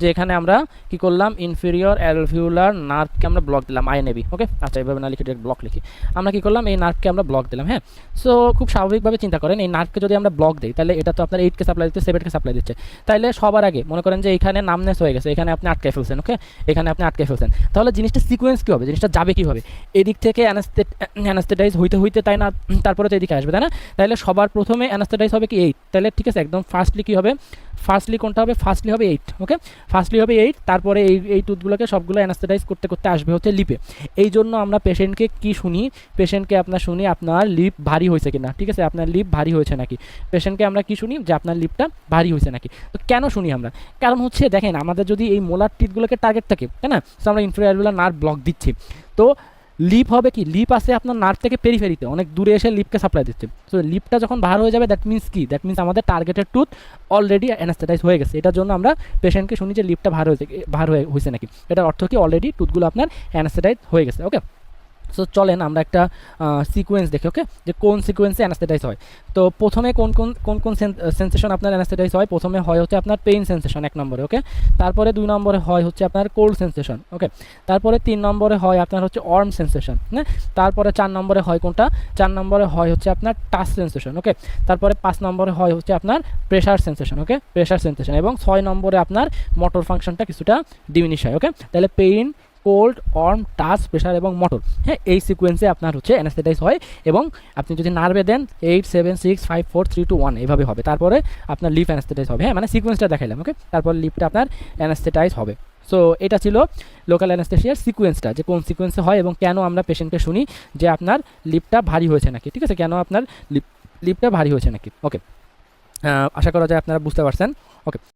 যে এখানে আমরা কি করলাম, ইনফেরিয়র অ্যালভিউলার নার্ভকে আমরা ব্লক দিলাম আইএনএবি। ওকে, আচ্ছা এভাবে না লিখে ব্লক লিখি, আমরা কি করলাম এই নার্ভকে আমরা ব্লক দিলাম। হ্যাঁ, সো খুব স্বাভাবিকভাবে চিন্তা করেন এই নার্ভকে যদি আমরা ব্লক দিই তাহলে এটা তো আপনার 8কে সাপ্লাই দিচ্ছে, 7কে সাপ্লাই দিচ্ছে, তাইলে সবার আগে মনে করেন যে এখানে নামনেস হয়ে গেছে, এখানে আপনি আটকে ফেলছেন। ওকে, এখানে আপনি আটকে ফেলছেন, তাহলে জিনিসটা সিকোয়েন্স কী হবে, জিনিসটা যাবে কীভাবে, এদিক থেকে অ্যানাস্থেটাইজ হইতে হইতে তাই না, তারপরে তো এদিকে আসবে তাই না, তাহলে সবার প্রথমে অ্যানাস্থেটাইজ হবে কি 8, তাহলে ঠিক আছে একদম ফার্স্টলি কী হবে, ফার্স্টলি কোনটা হবে, ফার্স্টলি হবে 8। ওকে, ফার্স্টলি হবে 8, তারপরে এই টুথগুলোকে সবগুলো অ্যানাস্থেটাইজ করতে করতে আসবে হচ্ছে লিপে। এই জন্য আমরা পেশেন্টকে কি শুনি, পেশেন্টকে আপনার শুনি আপনার লিপ ভারী হয়েছে কিনা, ঠিক আছে আপনার লিপ ভারী হয়েছে নাকি, পেশেন্টকে আমরা কি শুনি যে আপনার লিপটা ভারী হয়েছে নাকি। তো কেন শুনি আমরা, কারণ হচ্ছে দেখেন আমাদের যদি এই মোলার টিথগুলোকে টার্গেট থাকে তাই না, তো আমরা ইনফেরিয়র অ্যালভিউলার নার্ভ ব্লক দিচ্ছি, তো লিপ হবে কি, লিপ আছে আপনার নার্ভ থেকে পেরিফেরিতে অনেক দূরে এসে লিপকে সাপ্লাই দিচ্ছে। সো লিপটা যখন ভার হয়ে যাবে দ্যাট মিনস কি, দ্যাট মিনস আমাদের টার্গেটেড টুথ অলরেডি অ্যানাস্থেটাইজ হয়ে গেছে। এটার জন্য আমরা পেশেন্টকে শুনি যে লিপটা ভার হয়েছে নাকি, এটার অর্থ কি অলরেডি টুথগুলো আপনার অ্যানাস্থেটাইজ হয়ে গেছে। ওকে, সো চলেন আমরা একটা সিকোয়েন্স দেখি। ওকে, যে কোন সিকোয়েন্সে অ্যানাস্থেটাইজ হয়। তো প্রথমে কোন কোন সেন্সেশন আপনার অ্যানাস্থেটাইজ হয়, প্রথমে হয় হচ্ছে আপনার পেইন সেন্সেশন 1 নম্বরে। ওকে, তারপরে 2 নম্বরে হয় হচ্ছে আপনার কোল্ড সেন্সেশন। ওকে, তারপরে 3 নম্বরে হয় আপনার হচ্ছে ওয়ার্ম সেন্সেশন। হ্যাঁ, তারপরে 4 নম্বরে হয় কোনটা, 4 নম্বরে হয় হচ্ছে আপনার টাচ সেন্সেশন। ওকে, তারপরে 5 নম্বরে হয় হচ্ছে আপনার প্রেশার সেন্সেশন। ওকে, প্রেশার সেন্সেশন, এবং 6 নম্বরে আপনার মোটর ফাংশনটা কিছুটা ডিমিনিশ হয়। ওকে, তাহলে pain, cold, warm, touch, pressure এবং মোটর, হ্যাঁ এই সিকোয়েন্সে আপনার হচ্ছে অ্যানাস্থেটাইজ হয়। এবং আপনি যদি নার্ভে দেন 8 7 6 5 4 3 2 1 এভাবে হবে, তারপরে আপনার লিপ অ্যানাস্থেটাইজ হবে। হ্যাঁ, মানে সিকোয়েন্সটা দেখাইলাম। ওকে, তারপর লিপটা আপনার অ্যানাস্থেটাইজ হবে। সো এটা ছিল লোকাল অ্যানাস্থেশিয়ার সিকোয়েন্সটা, যে কোন সিকোয়েন্সে হয় এবং কেন আমরা পেশেন্টকে শুনি যে আপনার লিপটা ভারী হয়েছে নাকি। ঠিক আছে, কেন আপনার লিপটা ভারী হয়েছে নাকি। ওকে, আশা করা যায় আপনারা বুঝতে পারছেন। ওকে।